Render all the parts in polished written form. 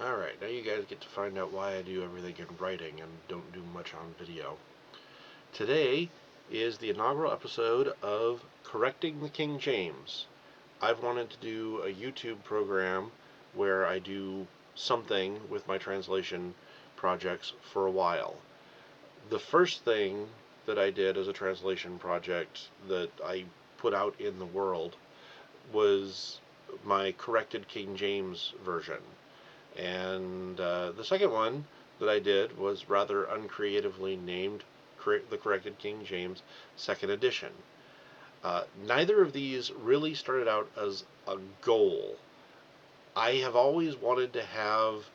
Alright, now you guys get to find out why I do everything in writing and don't do much on video. Today is the inaugural episode of Correcting the King James. I've wanted to do a YouTube program where I do something with my translation projects for a while. The first thing that I did as a translation project that I put out in the world was my corrected King James version. And the second one that I did was rather uncreatively named The Corrected King James Second Edition. Neither of these really started out as a goal. I have always wanted to have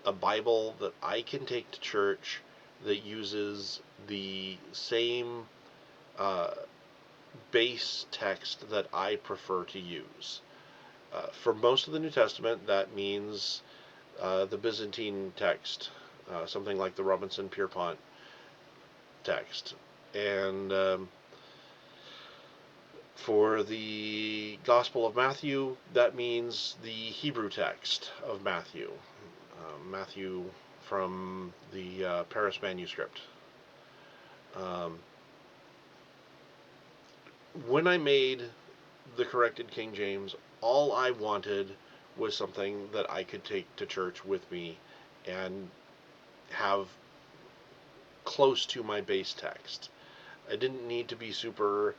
a Bible that I can take to church that uses the same uh, base text that I prefer to use. For most of the New Testament, that means the Byzantine text, something like the Robinson Pierpont text. And for the Gospel of Matthew, that means the Hebrew text of Matthew. Matthew from the Paris manuscript. Um, when I made the corrected King James, all I wanted was something that I could take to church with me and have close to my base text. I didn't need to be super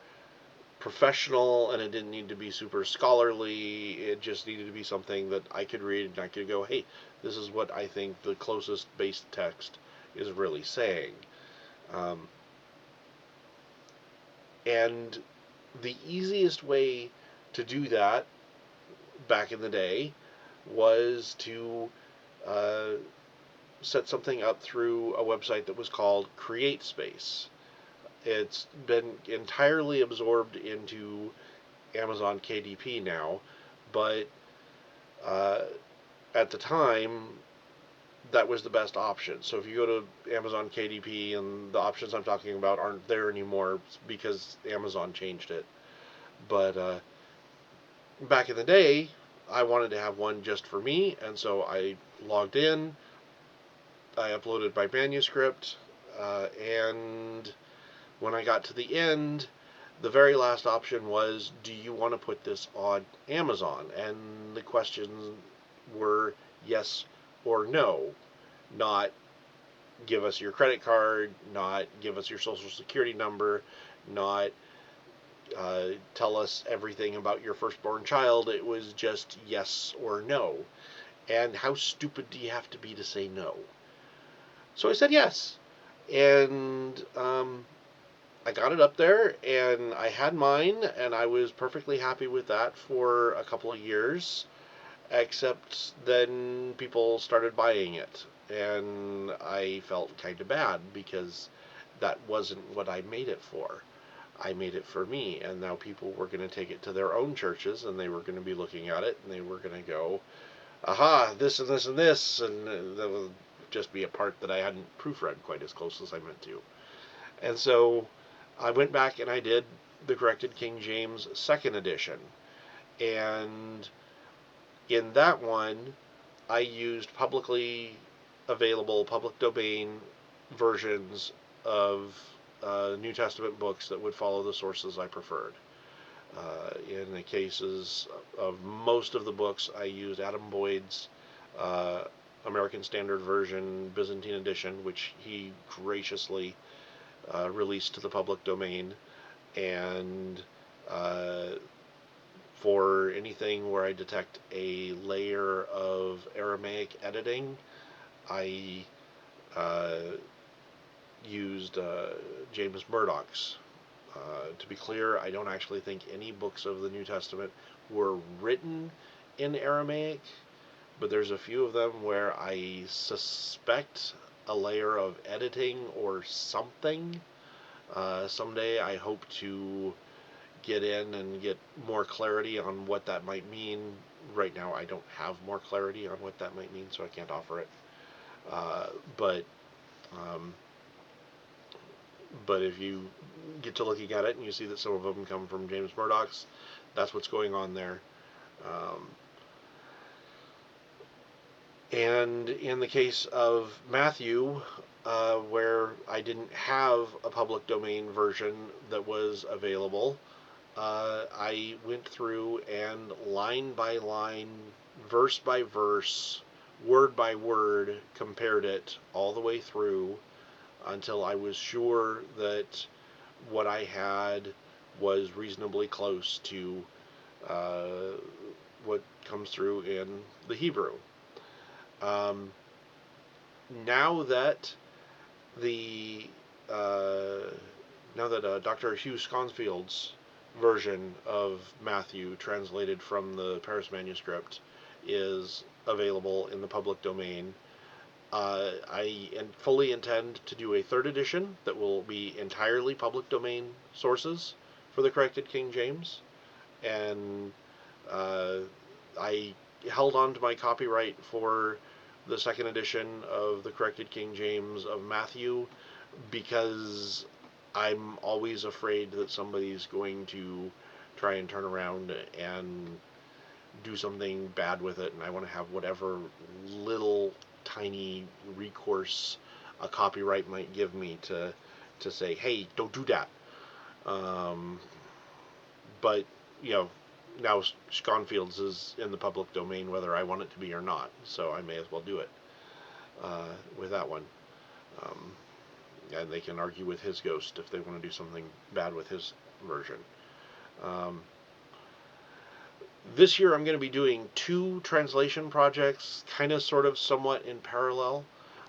professional and it didn't need to be super scholarly. It just needed to be something that I could read and I could go, hey, this is what I think the closest base text is really saying. Um, and the easiest way to do that back in the day was to uh, set something up through a website that was called CreateSpace. It's been entirely absorbed into Amazon KDP now, but uh, at the time, that was the best option. So if you go to Amazon KDP and the options I'm talking about aren't there anymore because Amazon changed it. But back in the day, I wanted to have one just for me, and so I logged in, I uploaded my manuscript, and when I got to the end, the very last option was, do you want to put this on Amazon? And the questions were yes or no, not give us your credit card, not give us your social security number, not tell us everything about your firstborn child. It was just yes or no. And how stupid do you have to be to say no? So I said yes. And I got it up there and I had mine and I was perfectly happy with that for a couple of years, except then people started buying it and I felt kind of bad because that wasn't what I made it for. I made it for me, and now people were going to take it to their own churches and they were going to be looking at it and they were going to go, aha, this and this and this, and that would just be a part that I hadn't proofread quite as close as I meant to. And so I went back and I did the corrected King James second edition. And in that one, I used publicly available, public domain versions of New Testament books that would follow the sources I preferred. In the cases of most of the books, I used Adam Boyd's uh, American Standard Version Byzantine edition, which he graciously released to the public domain. And uh, for anything where I detect a layer of Aramaic editing, I uh, used James Murdoch's. To be clear, I don't actually think any books of the New Testament were written in Aramaic, but there's a few of them where I suspect a layer of editing or something. Someday I hope to get in and get more clarity on what that might mean. Right now, I don't have more clarity on what that might mean, so I can't offer it. Uh, but um, but if you get to looking at it and you see that some of them come from James Murdoch's, that's what's going on there. Um, And in the case of Matthew, where I didn't have a public domain version that was available, I went through and line by line, verse by verse, word by word, compared it all the way through until I was sure that what I had was reasonably close to uh, what comes through in the Hebrew. Um, now that the uh, Dr. Hugh Schonfield's version of Matthew, translated from the Paris manuscript, is available in the public domain, I fully intend to do a third edition that will be entirely public domain sources for the corrected King James, and uh, I held on to my copyright for the second edition of the corrected King James of Matthew because I'm always afraid that somebody's going to try and turn around and do something bad with it, and I want to have whatever little tiny recourse a copyright might give me to say, hey, don't do that. Um, but you know, now Schonfield's is in the public domain whether I want it to be or not, so I may as well do it with that one. Um, and they can argue with his ghost if they want to do something bad with his version. Um, this year I'm going to be doing 2 translation projects, kind of sort of somewhat in parallel.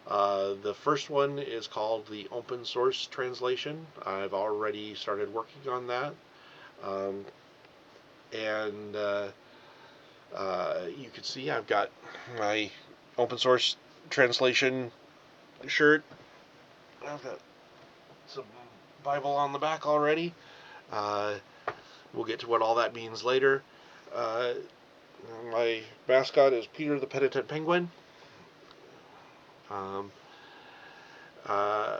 The first one is called the open source translation. I've already started working on that. Um, and you can see I've got my open source translation shirt. I've got some Bible on the back already. Uh, we'll get to what all that means later. Uh, my mascot is Peter the Penitent Penguin. Um, uh,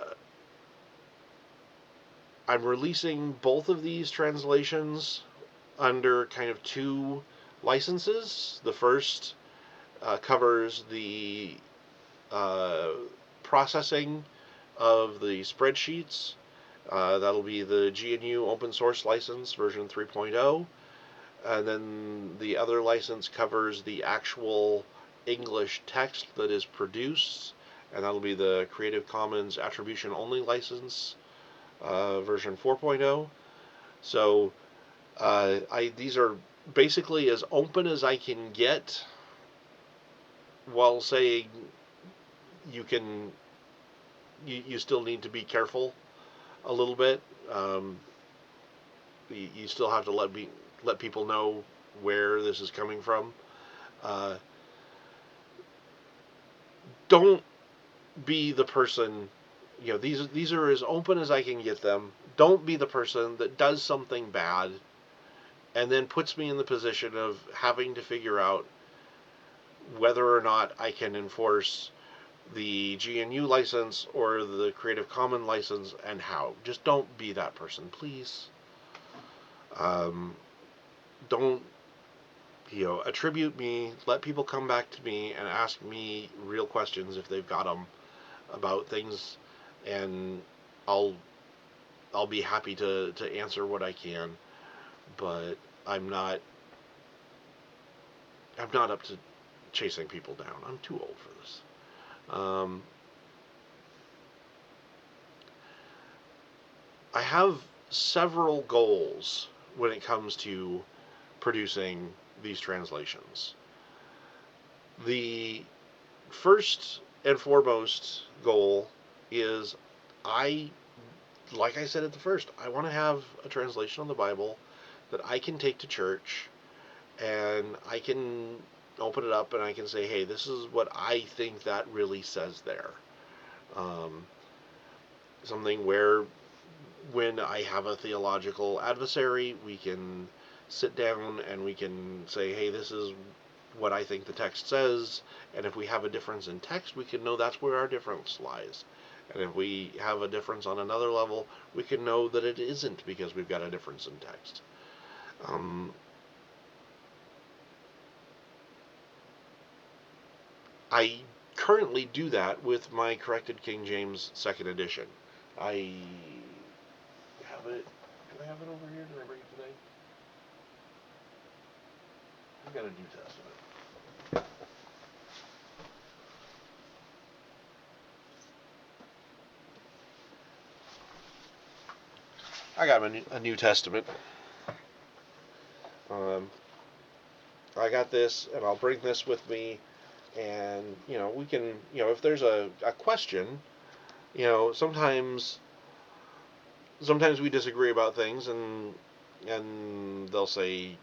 I'm releasing both of these translations under kind of 2 licenses. The first covers the uh, processing of the spreadsheets. That'll be the GNU open source license version 3.0. And then the other license covers the actual English text that is produced, and that'll be the Creative Commons Attribution Only license version 4.0. So these are basically as open as I can get, while saying you still need to be careful a little bit. You still have to let people know where this is coming from. Uh, don't be the person. These are as open as I can get them. Don't be the person that does something bad and then puts me in the position of having to figure out whether or not I can enforce the GNU license or the Creative Commons license, and how. Just don't be that person, please. Don't attribute me. Let people come back to me and ask me real questions if they've got them about things, and I'll be happy to answer what I can. But I'm not up to chasing people down. I'm too old for this. I have several goals when it comes to producing these translations. The first and foremost goal is like I said at the first, I want to have a translation of the Bible that I can take to church, and I can open it up and I can say, hey, this is what I think that really says there. Something where when I have a theological adversary, we can sit down and we can say, hey, this is what I think the text says, and if we have a difference in text, we can know that's where our difference lies. And if we have a difference on another level, we can know that it isn't because we've got a difference in text. I currently do that with my corrected King James Second Edition. I have it. Do I have it over here? Did I bring it today? I've got a New Testament. I got a New Testament. Um, I got this, and I'll bring this with me. And we can, if there's a question, sometimes we disagree about things, and they'll say,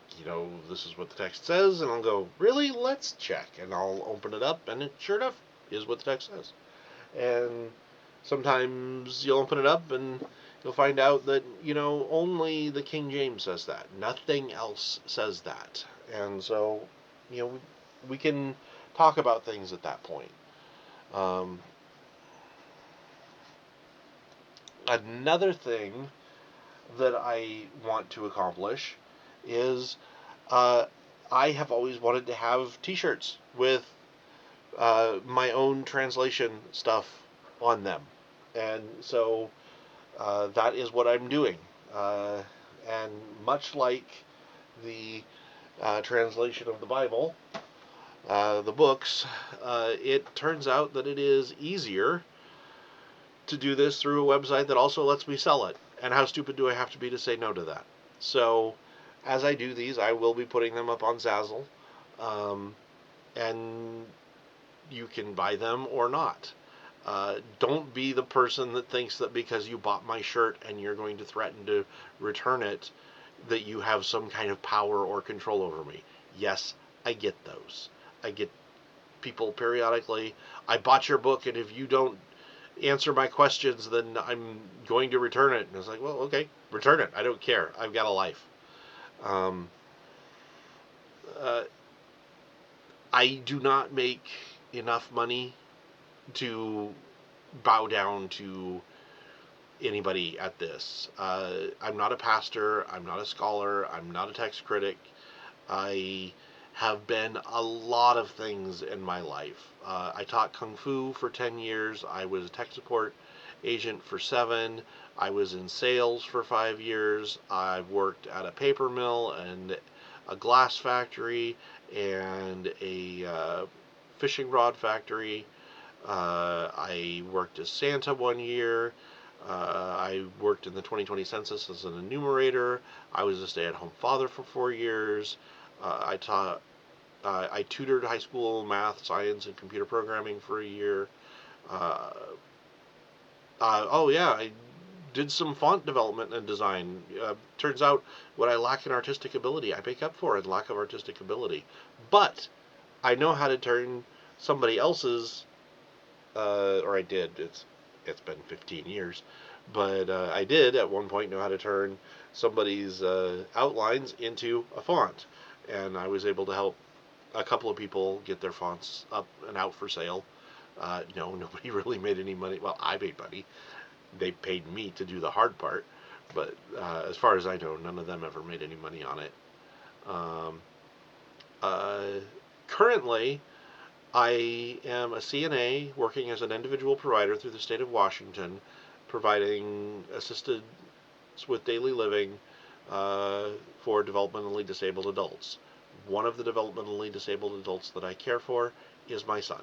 this is what the text says, and I'll go, really? Let's check, and I'll open it up, and it sure enough is what the text says. And sometimes you'll open it up, and you'll find out that only the King James says that. Nothing else says that, and so we can talk about things at that point. Um, Another thing that I want to accomplish is uh, I have always wanted to have T-shirts with my own translation stuff on them, and so that is what I'm doing. And much like the translation of the Bible, the books, it turns out that it is easier to do this through a website that also lets me sell it. And how stupid do I have to be to say no to that? So, as I do these, I will be putting them up on Zazzle, and you can buy them or not. Don't be the person that thinks that because you bought my shirt and you're going to threaten to return it, that you have some kind of power or control over me. Yes, I get those. I get people periodically, I bought your book, and if you don't answer my questions, then I'm going to return it. And it's like, well, okay, return it. I don't care. I've got a life. Um, uh, I do not make enough money to bow down to anybody at this. I'm not a pastor. I'm not a scholar. I'm not a text critic. I have been a lot of things in my life. I taught Kung Fu for 10 years. I was a tech support agent for 7. I was in sales for 5 years. I've worked at a paper mill and a glass factory and a fishing rod factory. I worked as Santa one year. I worked in the 2020 census as an enumerator. I was a stay-at-home father for 4 years. I tutored high school math, science, and computer programming for a year. Uh, oh yeah, I did some font development and design. Turns out what I lack in artistic ability, I make up for in lack of artistic ability. But I know how to turn somebody else's, or I did. It's been 15 years, but I did at one point know how to turn somebody's outlines into a font, and I was able to help a couple of people get their fonts up and out for sale. No, nobody really made any money. Well, I made money. They paid me to do the hard part, but as far as I know, none of them ever made any money on it. Um, uh, Currently, I am a CNA working as an individual provider through the state of Washington, providing assistance with daily living uh, for developmentally disabled adults. One of the developmentally disabled adults that I care for is my son.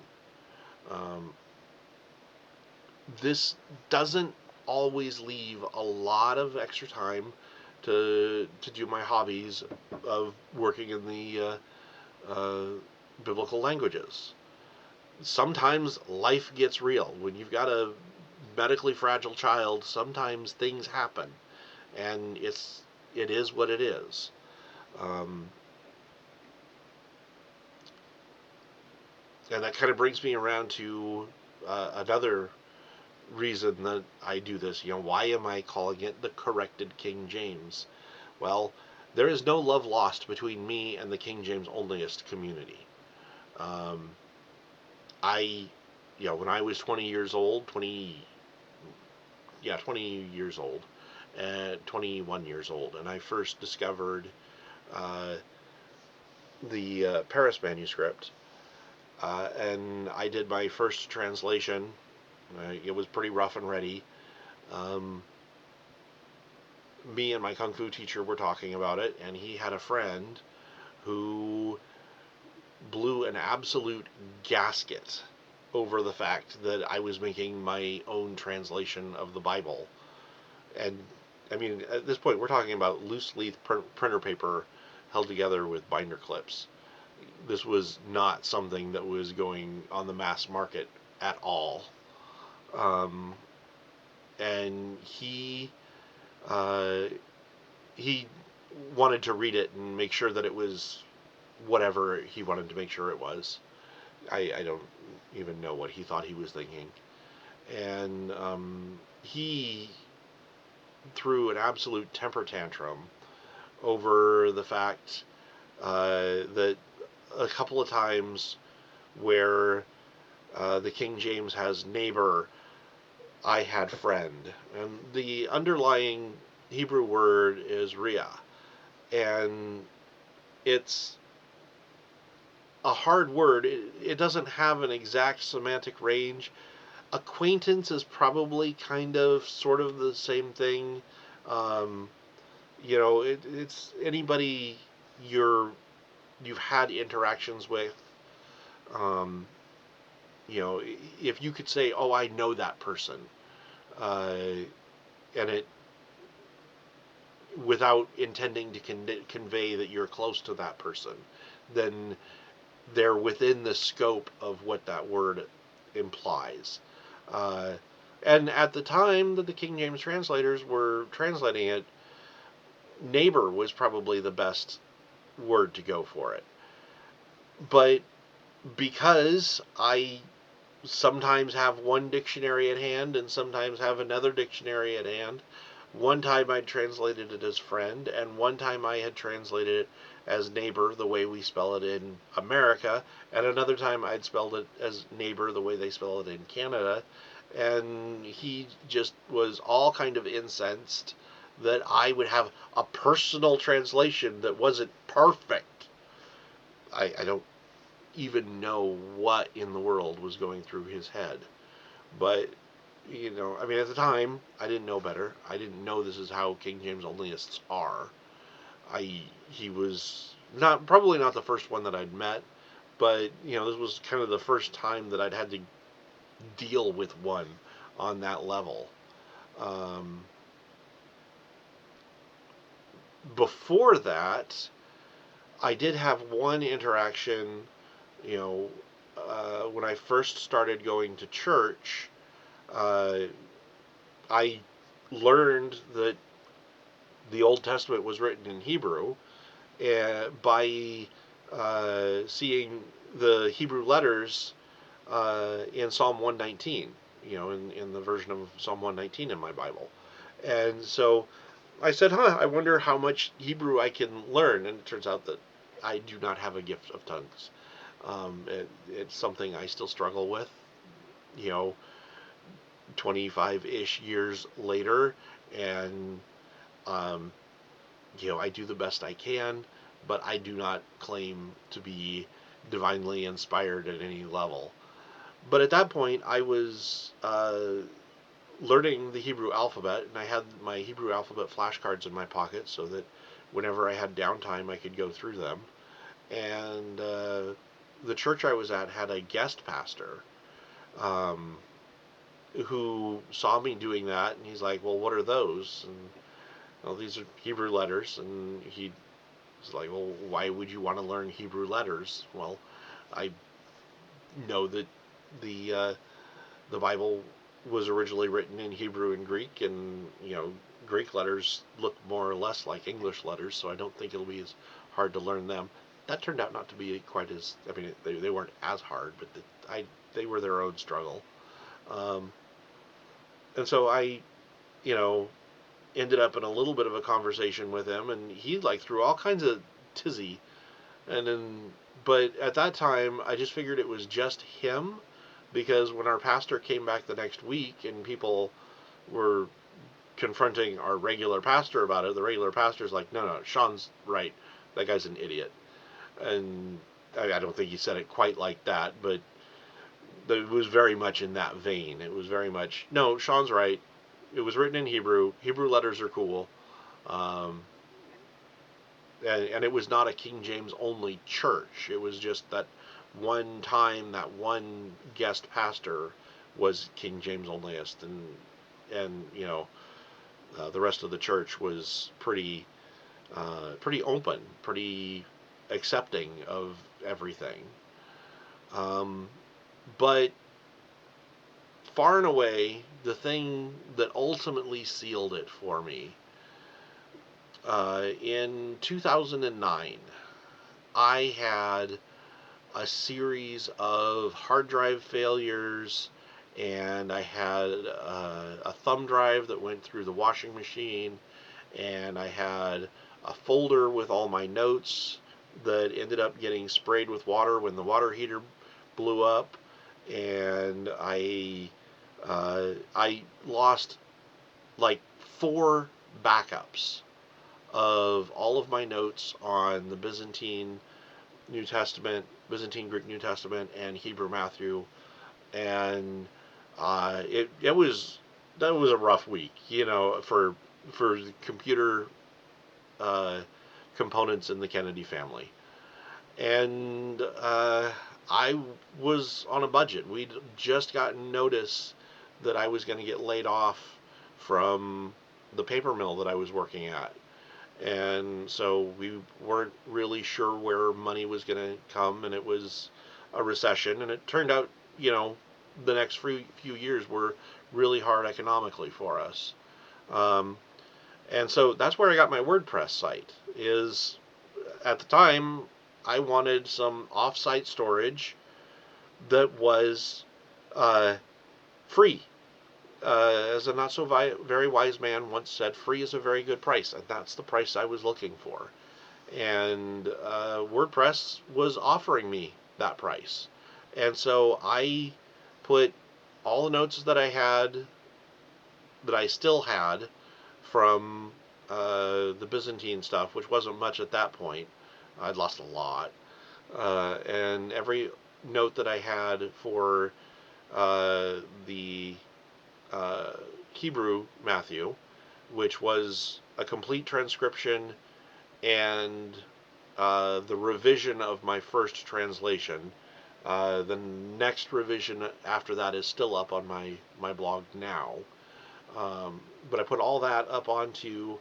Um, this doesn't always leave a lot of extra time to do my hobbies of working in the uh, biblical languages. Sometimes life gets real. When you've got a medically fragile child, sometimes things happen, and it is what it is. Um, and that kind of brings me around to another reason that I do this. Why am I calling it the corrected King James? Well, there is no love lost between me and the King James onlyist community. Um, I, when I was 20 years old, 20 years old, 21 years old, and I first discovered uh, the Paris manuscript. and I did my first translation. It was pretty rough and ready. Um, Me and my kung fu teacher were talking about it, and he had a friend who blew an absolute gasket over the fact that I was making my own translation of the Bible. And I mean, at this point, we're talking about loose leaf printer paper held together with binder clips. This was not something that was going on the mass market at all. Um, and uh, he wanted to read it and make sure that it was whatever he wanted to make sure it was. I don't even know what he thought he was thinking. And he threw an absolute temper tantrum over the fact that a couple of times where the King James has neighbor, I had friend. And the underlying Hebrew word is ria. And it's a hard word. It doesn't have an exact semantic range. Acquaintance is probably kind of sort of the same thing. Um, it's anybody you've had interactions with. Um, if you could say, "Oh, I know that person," uh, and it without intending to convey that you're close to that person, then they're within the scope of what that word implies. Uh, and at the time that the King James translators were translating it, neighbor was probably the best word to go for it. But because I sometimes have one dictionary at hand and sometimes have another dictionary at hand, one time I translated it as friend, and one time I had translated it as neighbor, the way we spell it in America, and another time I'd spelled it as neighbor, the way they spell it in Canada. And he just was all kind of incensed that I would have a personal translation that wasn't perfect. I don't even know what in the world was going through his head. But, I mean, at the time, I didn't know better. I didn't know this is how King James onlyists are. He was probably not the first one that I'd met, but, this was kind of the first time that I'd had to deal with one on that level. Um, Before that, I did have one interaction, you know, when I first started going to church. uh, I learned that the Old Testament was written in Hebrew by seeing the Hebrew letters in Psalm 119, in the version of Psalm 119 in my Bible. And so I said, I wonder how much Hebrew I can learn. And it turns out that I do not have a gift of tongues. It's something I still struggle with, you know, 25-ish years later. And, um, I do the best I can, but I do not claim to be divinely inspired at any level. But at that point, I was learning the Hebrew alphabet, and I had my Hebrew alphabet flashcards in my pocket so that whenever I had downtime, I could go through them. And the church I was at had a guest pastor um, who saw me doing that, and he's like, "Well, what are those?" And these are Hebrew letters, and he was like, "Well, why would you want to learn Hebrew letters?" Well, I know that the the Bible was originally written in Hebrew and Greek, and Greek letters look more or less like English letters, so I don't think it'll be as hard to learn them. That turned out not to be quite as. I mean, they weren't as hard, but they were their own struggle. Um, and so I, you know, ended up in a little bit of a conversation with him, and he like threw all kinds of tizzy, and then. But at that time, I just figured it was just him, because when our pastor came back the next week and people were confronting our regular pastor about it, the regular pastor's like, no, Sean's right. That guy's an idiot. And I don't think he said it quite like that, but it was very much in that vein. It was very much, no, Sean's right. It was written in Hebrew. Hebrew letters are cool. Um, and it was not a King James only church. It was just that one time that one guest pastor was King James onlyist, and the rest of the church was pretty open, pretty accepting of everything. Um, but far and away, the thing that ultimately sealed it for me, in 2009, I had a series of hard drive failures, and I had a thumb drive that went through the washing machine, and I had a folder with all my notes that ended up getting sprayed with water when the water heater blew up, and I lost like 4 backups of all of my notes on the Byzantine New Testament, Byzantine Greek New Testament, and Hebrew Matthew, and it was that was a rough week, for computer uh, components in the Kennedy family, and I was on a budget. We'd just gotten notice that I was going to get laid off from the paper mill that I was working at, and so we weren't really sure where money was going to come, and it was a recession, and it turned out, the next few years were really hard economically for us. Um, and so that's where I got my WordPress site. Is at the time I wanted some off-site storage that was uh, free. As a not so very wise man once said, free is a very good price, and that's the price I was looking for. And WordPress was offering me that price. And so I put all the notes that I had, that I still had from the Byzantine stuff, which wasn't much at that point. I'd lost a lot. And every note that I had for the uh, Hebrew Matthew, which was a complete transcription and the revision of my first translation. The next revision after that is still up on my blog now. But I put all that up onto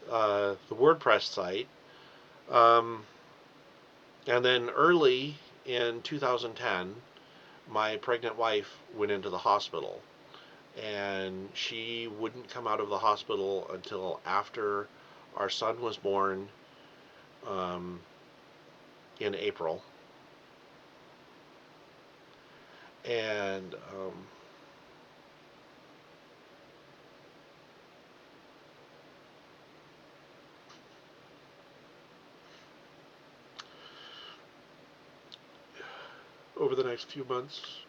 the WordPress site. Um, and then early in 2010, my pregnant wife went into the hospital. And she wouldn't come out of the hospital until after our son was born, um, in April. And over the next few months,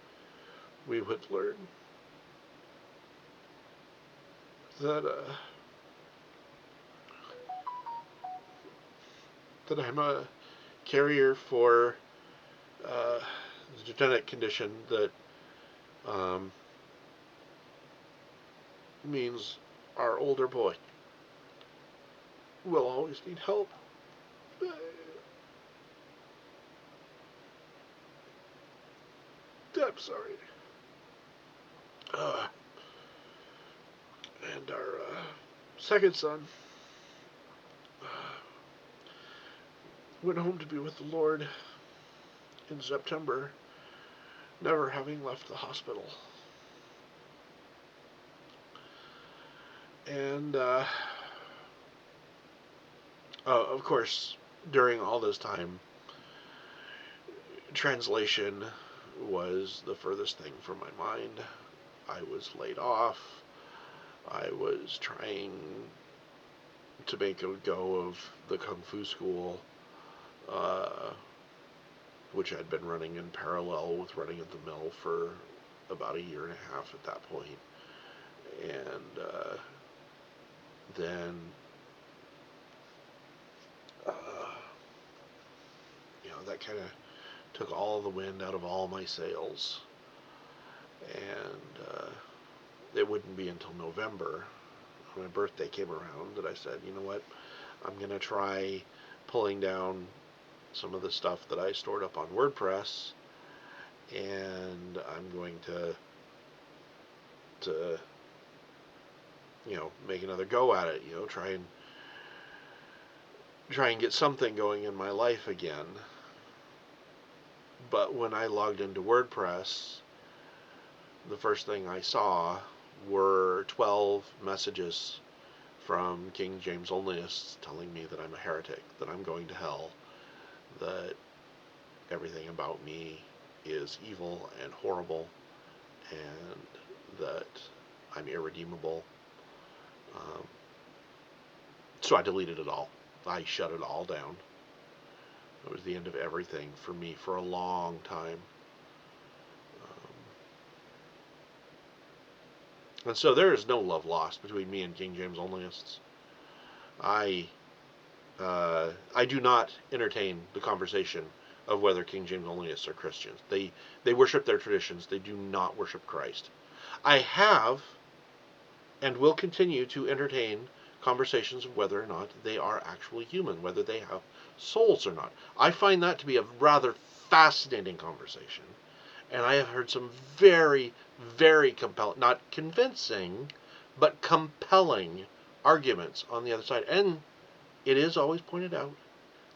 we would learn that I'm a carrier for the genetic condition that um, means our older boy will always need help. I'm sorry. Uh, and our second son went home to be with the Lord in September, never having left the hospital. And, of course, during all this time, translation was the furthest thing from my mind. I was laid off. I was trying to make a go of the Kung Fu school, uh, which I'd been running in parallel with running at the mill for about a year and a half at that point. And then, uh, that kind of took all the wind out of all my sails. And it wouldn't be until November, when my birthday came around, that I said, you know what, I'm going to try pulling down some of the stuff that I stored up on WordPress, and I'm going to make another go at it, try and get something going in my life again. But when I logged into WordPress, the first thing I saw were 12 messages from King James Onlyists telling me that I'm a heretic, that I'm going to hell, that everything about me is evil and horrible, and that I'm irredeemable. So I deleted it all. I shut it all down. It was the end of everything for me for a long time. And so there is no love lost between me and King James Onlyists. I do not entertain the conversation of whether King James Onlyists are Christians. They worship their traditions. They do not worship Christ. I have and will continue to entertain conversations of whether or not they are actually human, whether they have souls or not. I find that to be a rather fascinating conversation. And I have heard some very, very compelling, not convincing, but compelling arguments on the other side. And it is always pointed out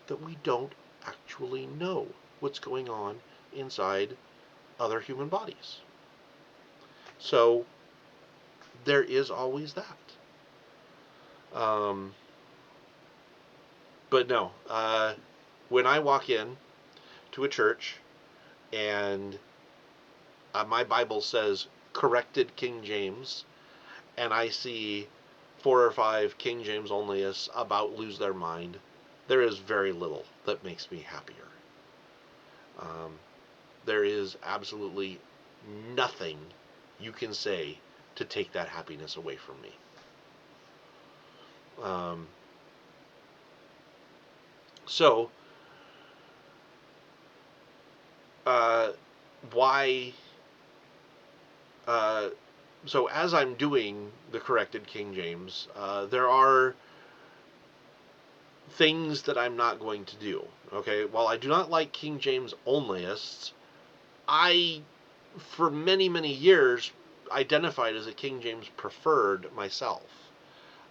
that we don't actually know what's going on inside other human bodies. So there is always that. But no, when I walk in to a church and my Bible says corrected King James, and I see 4 or 5 King James Onlyists about lose their mind, there is very little that makes me happier. There is absolutely nothing you can say to take that happiness away from me. So, why? So as I'm doing the corrected King James, there are things that I'm not going to do. Okay, while I do not like King James Onlyists, I, for many, many years, identified as a King James preferred myself.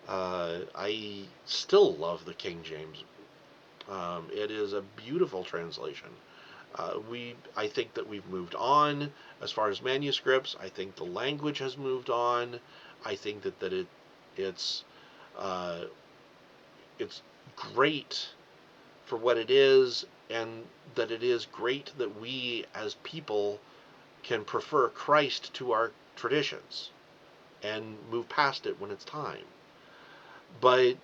I still love the King James. It is a beautiful translation. I think that we've moved on as far as manuscripts. I think the language has moved on. I think that it's great for what it is, and that it is great that we as people can prefer Christ to our traditions and move past it when it's time. But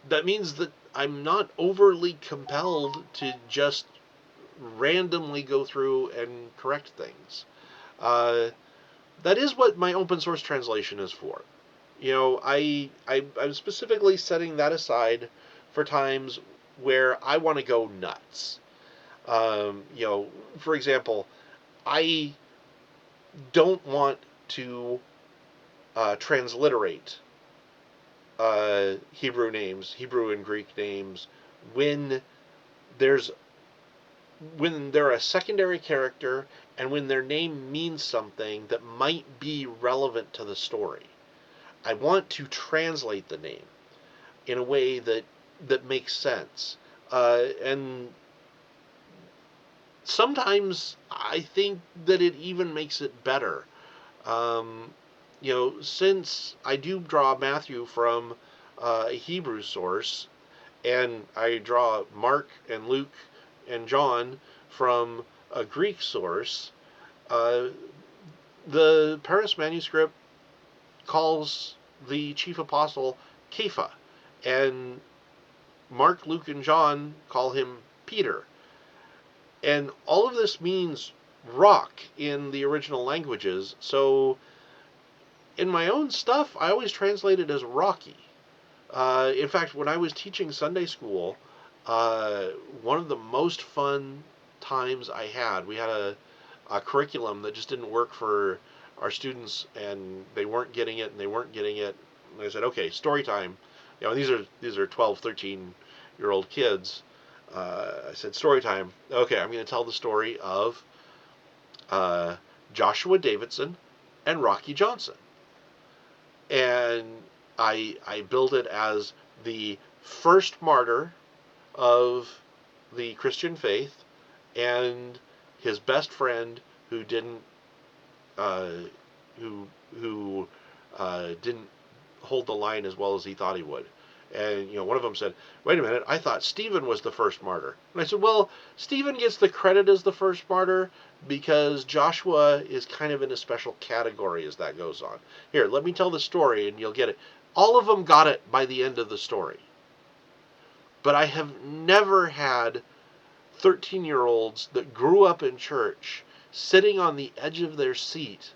that means that I'm not overly compelled to just randomly go through and correct things. That is what my open source translation is for. I'm specifically setting that aside for times where I want to go nuts. For example, I don't want to transliterate Hebrew and Greek names, when they're a secondary character and when their name means something that might be relevant to the story. I want to translate the name in a way that makes sense. And sometimes I think that it even makes it better. Since I do draw Matthew from a Hebrew source, and I draw Mark and Luke and John from a Greek source, the Paris manuscript calls the chief apostle Kepha, and Mark, Luke, and John call him Peter. And all of this means rock in the original languages, so in my own stuff, I always translate it as Rocky. In fact, when I was teaching Sunday school, uh, one of the most fun times I had. We had a curriculum that just didn't work for our students, and they weren't getting it, and they weren't getting it. And I said, okay, story time. You know, these are 12, 13 year old kids. I said, story time. Okay, I'm going to tell the story of uh, Joshua Davidson and Rocky Johnson, and I build it as the first martyr of the Christian faith and his best friend who didn't uh, who who didn't hold the line as well as he thought he would. And one of them said, "Wait a minute, I thought Stephen was the first martyr." And I said, "Well, Stephen gets the credit as the first martyr because Joshua is kind of in a special category as that goes on. Here, let me tell the story, and you'll get it." All of them got it by the end of the story, but I have never had 13-year-olds that grew up in church sitting on the edge of their seat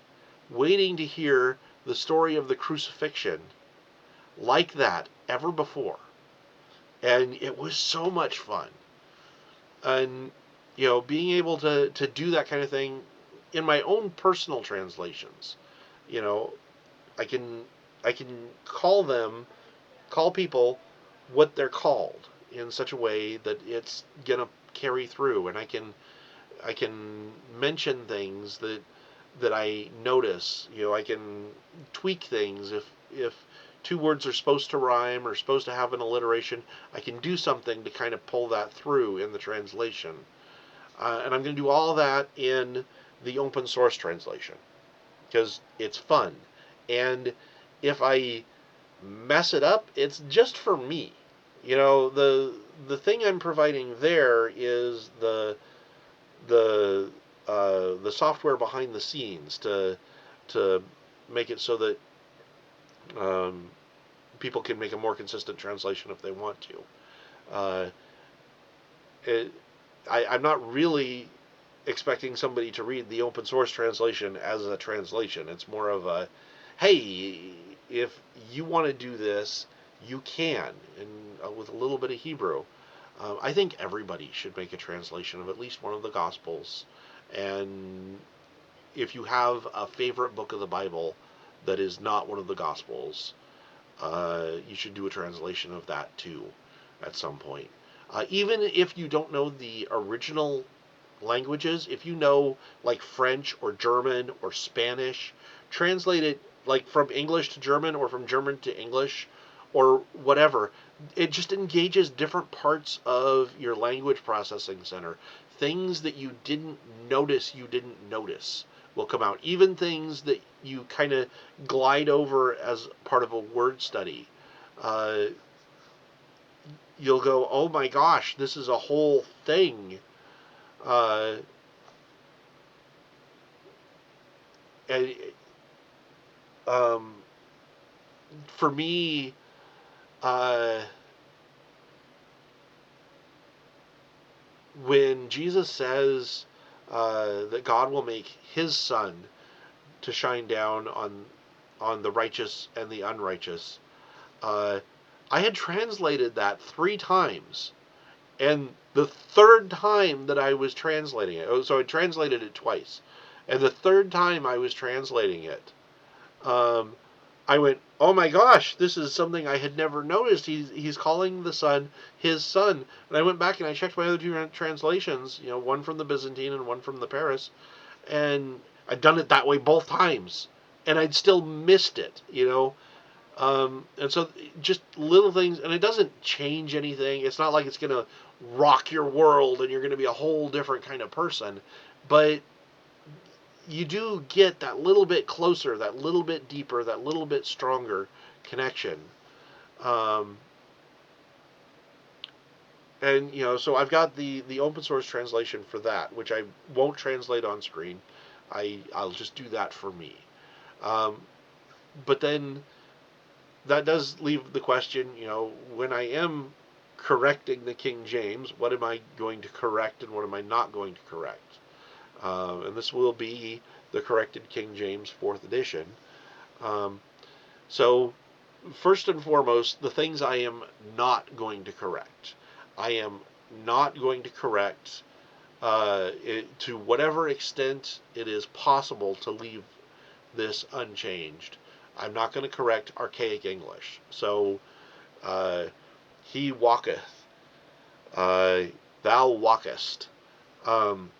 waiting to hear the story of the crucifixion like that ever before. And it was so much fun. And, being able to do that kind of thing in my own personal translations, you know, I can I can call people what they're called in such a way that it's gonna carry through, and I can mention things that I notice. I can tweak things if two words are supposed to rhyme or supposed to have an alliteration. I can do something to kind of pull that through in the translation, and I'm going to do all that in the open source translation because it's fun. And if I mess it up, it's just for me. The thing I'm providing there is the software behind the scenes to make it so that um, people can make a more consistent translation if they want to. Uh, it, I'm not really expecting somebody to read the open source translation as a translation. It's more of a, hey, if you want to do this, you can, and with a little bit of Hebrew. I think everybody should make a translation of at least one of the Gospels. And if you have a favorite book of the Bible that is not one of the Gospels, you should do a translation of that too at some point. Even if you don't know the original languages, if you know like French or German or Spanish, translate it like from English to German or from German to English or whatever. It just engages different parts of your language processing center. Things that you didn't notice will come out. Even things that you kind of glide over as part of a word study. Uh, you'll go, oh my gosh, this is a whole thing. Uh, and um, for me, uh, when Jesus says that God will make His sun to shine down on the righteous and the unrighteous, uh, I had translated that 3 times, and the third time that I was translating it, so I translated it twice, and the third time I was translating it, um, I went, oh my gosh, this is something I had never noticed. He's calling the sun his son. And I went back and I checked my other 2 translations, one from the Byzantine and one from the Paris, and I'd done it that way both times, and I'd still missed it. And so just little things, and it doesn't change anything. It's not like it's going to rock your world and you're going to be a whole different kind of person, but you do get that little bit closer, that little bit deeper, that little bit stronger connection. Um, and so I've got the open source translation for that, which I won't translate on screen. I'll just do that for me. Um, but then that does leave the question, when I am correcting the King James, what am I going to correct and what am I not going to correct? And this will be the corrected King James 4th edition. Um, so, first and foremost, the things I am not going to correct. I am not going to correct to whatever extent it is possible to leave this unchanged. I'm not going to correct archaic English. So, uh, he walketh, uh, thou walkest. Um,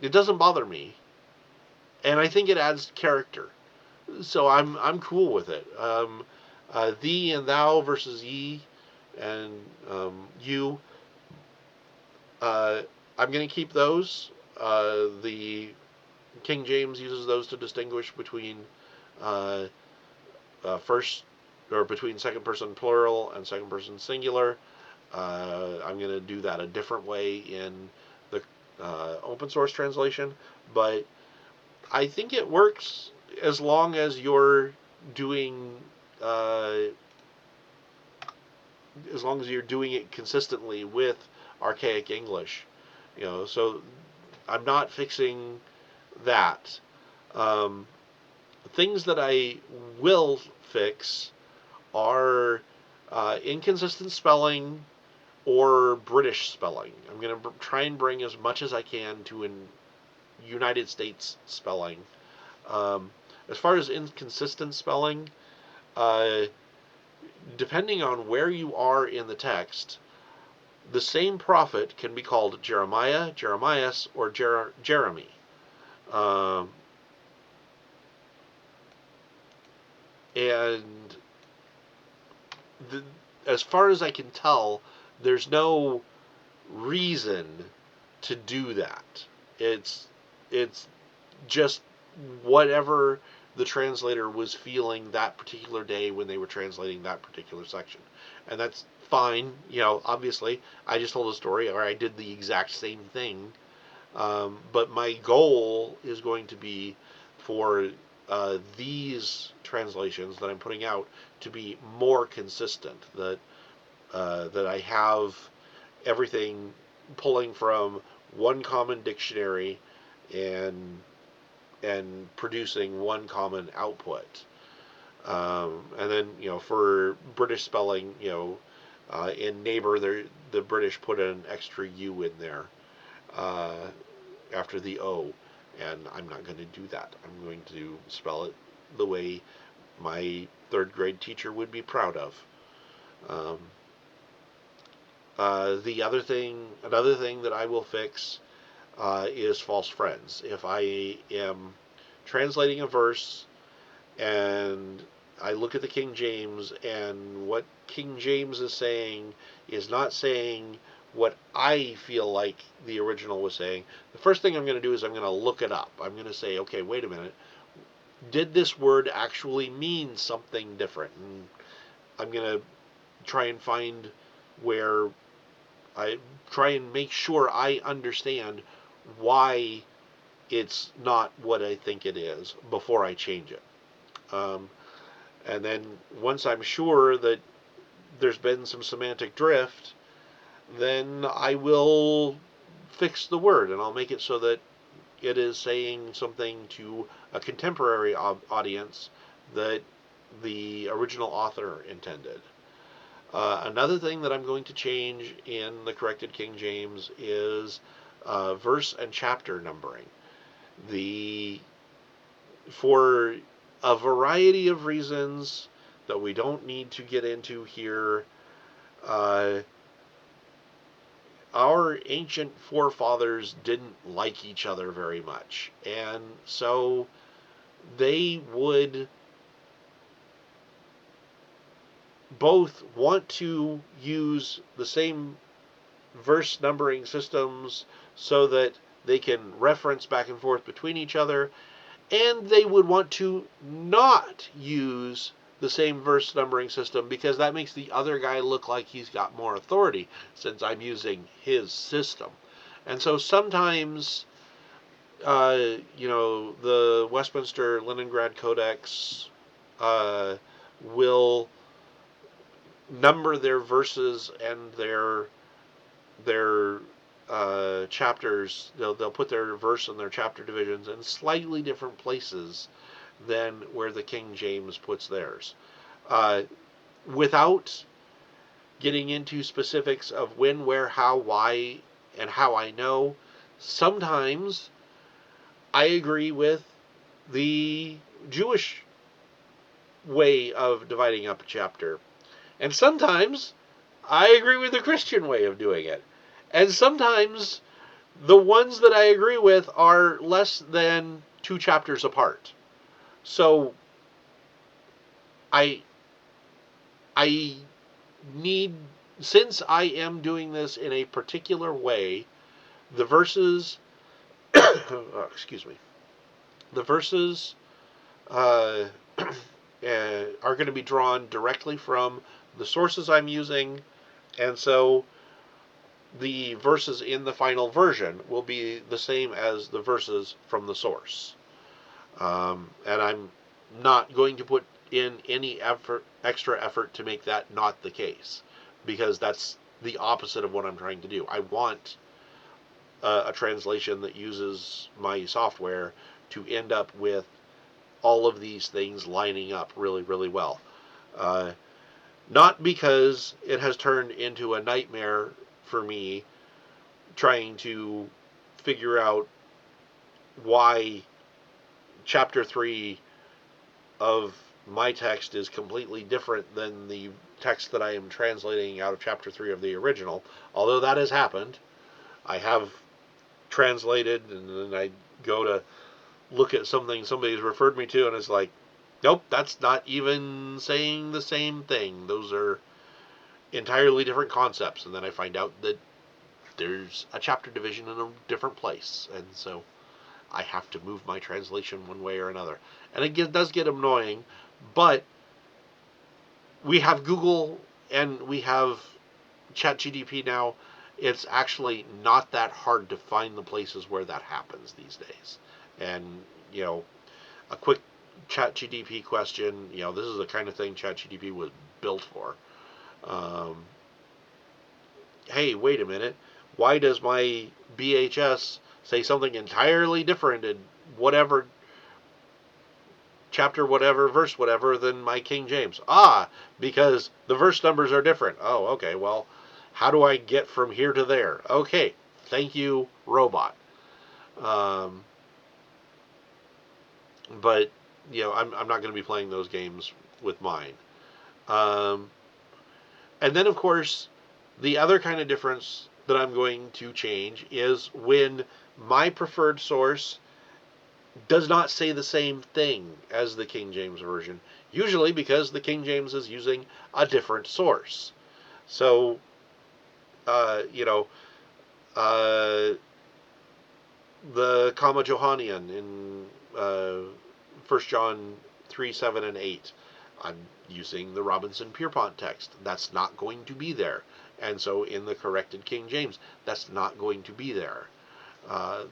it doesn't bother me, and I think it adds character. So I'm cool with it. Thee and thou versus ye, and you. Uh, I'm going to keep those. The King James uses those to distinguish between uh, first or between second person plural and second person singular. I'm going to do that a different way in the open source translation, but I think it works as long as you're doing uh, as long as you're doing it consistently with archaic English. So I'm not fixing that. Um, Things that I will fix are inconsistent spelling or British spelling. I'm going to try and bring as much as I can to an United States spelling. Um, as far as inconsistent spelling, uh, depending on where you are in the text, the same prophet can be called Jeremiah, Jeremias, or Jeremy. Um, and the, as far as I can tell, there's no reason to do that. It's just whatever the translator was feeling that particular day when they were translating that particular section. And that's fine. Obviously, I just told a story or I did the exact same thing. But my goal is going to be for these translations that I'm putting out to be more consistent. That I have everything pulling from one common dictionary and producing one common output. And then for British spelling, in neighbor, the British put an extra U in there uh, after the O, and I'm not going to do that. I'm going to spell it the way my third grade teacher would be proud of. Um, Another thing that I will fix is false friends. If I am translating a verse and I look at the King James and what King James is saying is not saying what I feel like the original was saying, the first thing I'm going to do is I'm going to look it up. I'm going to say, okay, wait a minute. Did this word actually mean something different? And I'm going to try and find where I try and make sure I understand why it's not what I think it is before I change it. Um, and then once I'm sure that there's been some semantic drift, then I will fix the word and I'll make it so that it is saying something to a contemporary audience that the original author intended. Another thing that I'm going to change in the corrected King James is verse and chapter numbering. The For a variety of reasons that we don't need to get into here, uh, our ancient forefathers didn't like each other very much, and so they would both want to use the same verse numbering systems so that they can reference back and forth between each other, and they would want to not use the same verse numbering system because that makes the other guy look like he's got more authority since I'm using his system. And so sometimes, the Westminster Leningrad Codex will number their verses and their chapters. They'll put their verse and their chapter divisions in slightly different places than where the King James puts theirs. Uh, without getting into specifics of when, where, how, why, and how I know. Sometimes I agree with the Jewish way of dividing up a chapter. And sometimes I agree with the Christian way of doing it. And sometimes the ones that I agree with are less than 2 chapters apart. So I I need, since I am doing this in a particular way, the verses excuse me. The verses uh, are going to be drawn directly from the sources I'm using, and so the verses in the final version will be the same as the verses from the source. And I'm not going to put in any extra effort to make that not the case, because that's the opposite of what I'm trying to do. I want a translation that uses my software to end up with all of these things lining up really, really well. Uh, Not because it has turned into a nightmare for me trying to figure out why chapter 3 of my text is completely different than the text that I am translating out of chapter 3 of the original. Although that has happened, I have translated and then I go to look at something somebody's referred me to and it's like, nope, that's not even saying the same thing. Those are entirely different concepts. And then I find out that there's a chapter division in a different place. And so I have to move my translation one way or another. And it does get annoying, but we have Google and we have ChatGDP now. It's actually not that hard to find the places where that happens these days. And, you know, a quick ChatGDP question, this is the kind of thing ChatGDP was built for. Hey, wait a minute. Why does my BHS say something entirely different in whatever chapter whatever, verse whatever, than my King James? Because the verse numbers are different. Oh, okay, well, how do I get from here to there? Okay, thank you, robot. Um, but, I'm not going to be playing those games with mine. Um, and then, of course, the other kind of difference that I'm going to change is when my preferred source does not say the same thing as the King James Version, usually because the King James is using a different source. So, uh, you know, uh, the Comma Johannian in 1 John 3, 7, and 8, I'm using the Robinson Pierpont text. That's not going to be there. And so in the corrected King James, that's not going to be there.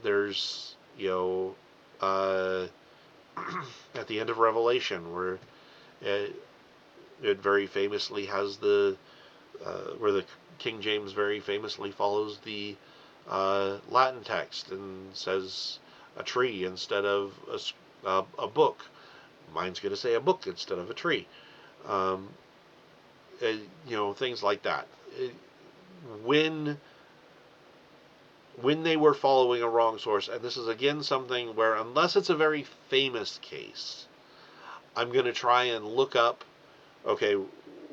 There's, at the end of Revelation, where it very famously has where the King James very famously follows the Latin text and says a tree instead of a book. Mine's going to say a book instead of a tree. Um, Things like that. When they were following a wrong source, and this is again something where, unless it's a very famous case, I'm going to try and look up, okay,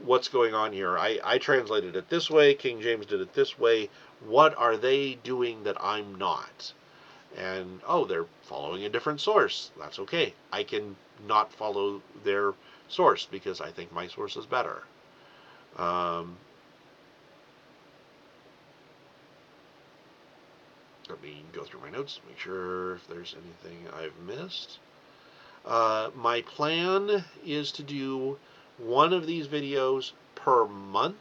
what's going on here? I translated it this way, King James did it this way. What are they doing that I'm not? And, they're following a different source. That's okay. I can not follow their source because I think my source is better. Let me go through my notes, make sure if there's anything I've missed. My plan is to do one of these videos per month.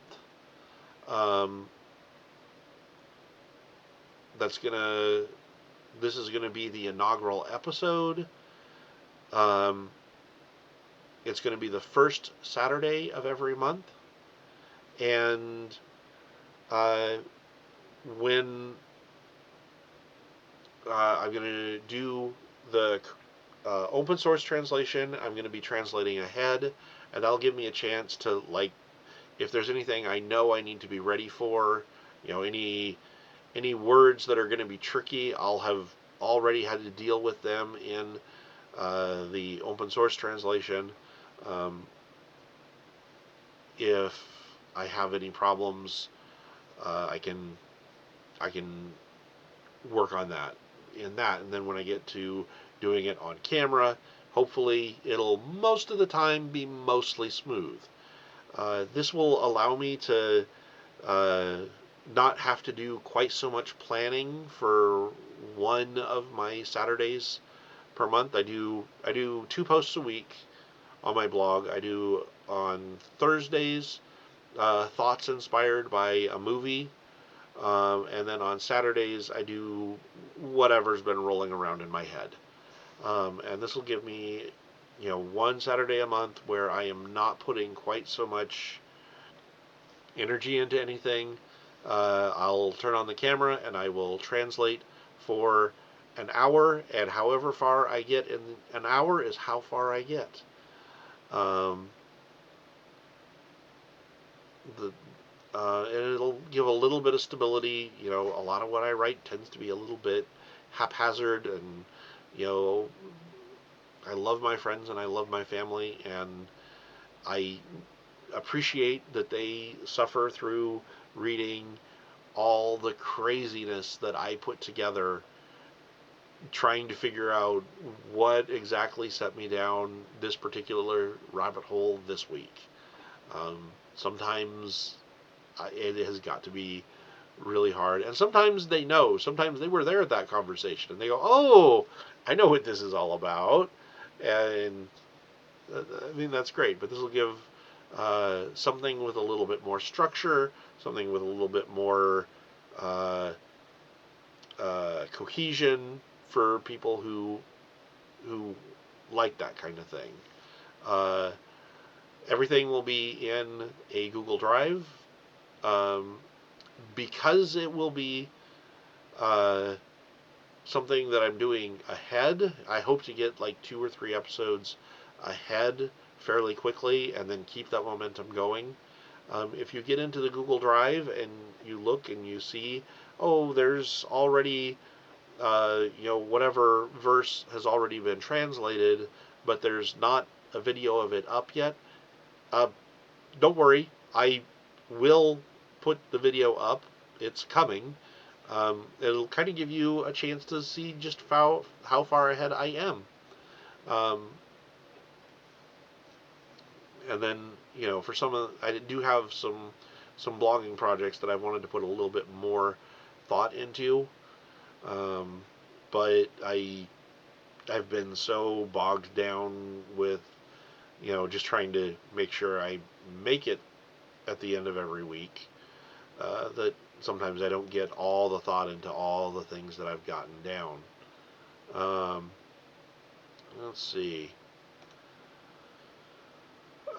This is gonna be the inaugural episode. It's gonna be the first Saturday of every month, and when I'm gonna do the open source translation, I'm going to be translating ahead, and that'll give me a chance to if there's anything I know I need to be ready for, any words that are going to be tricky, I'll have already had to deal with them in the open source translation. Um, if I have any problems, I can work on that and then when I get to doing it on camera, hopefully it'll most of the time be mostly smooth. This will allow me to uh, not have to do quite so much planning for one of my Saturdays per month. I do 2 posts a week on my blog. I do on Thursdays thoughts inspired by a movie, and then on Saturdays I do whatever's been rolling around in my head. And this will give me, one Saturday a month where I am not putting quite so much energy into anything. I'll turn on the camera and I will translate for an hour, and however far I get in an hour is how far I get. Um, the and it'll give a little bit of stability. A lot of what I write tends to be a little bit haphazard, and you know, I love my friends and I love my family, and I appreciate that they suffer through reading all the craziness that I put together trying to figure out what exactly set me down this particular rabbit hole this week. Sometimes it has got to be really hard, and sometimes they know. Sometimes they were there at that conversation, and they go, "Oh, I know what this is all about," and I mean that's great. But this will give something with a little bit more structure, something with a little bit more uh, cohesion for people who like that kind of thing. Uh, Everything will be in a Google Drive. Um, because it will be uh, something that I'm doing ahead, I hope to get like 2 or 3 episodes ahead fairly quickly and then keep that momentum going. If you get into the Google Drive and you look and you see, oh, there's already, whatever verse has already been translated, but there's not a video of it up yet, uh, don't worry. I will put the video up. It's coming. It'll kind of give you a chance to see just how far ahead I am. Um, and then, for I do have some blogging projects that I wanted to put a little bit more thought into. Um, but I've been so bogged down with, just trying to make sure I make it at the end of every week, that sometimes I don't get all the thought into all the things that I've gotten down. Um, let's see.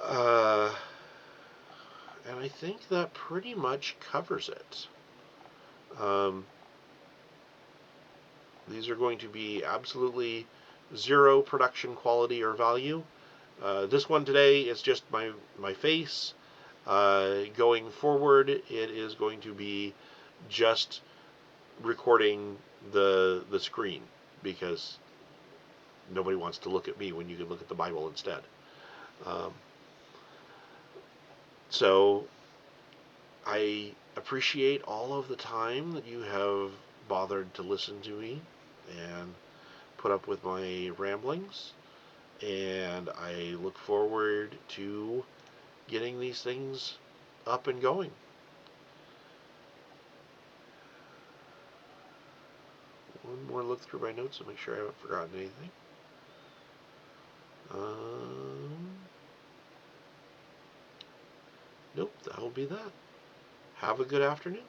Uh, and I think that pretty much covers it. Um, these are going to be absolutely zero production quality or value. This one today is just my face. Going forward, it is going to be just recording the screen, because nobody wants to look at me when you can look at the Bible instead. Um, so I appreciate all of the time that you have bothered to listen to me and put up with my ramblings, and I look forward to getting these things up and going. One more look through my notes to make sure I haven't forgotten anything. Nope, that'll be that. Have a good afternoon.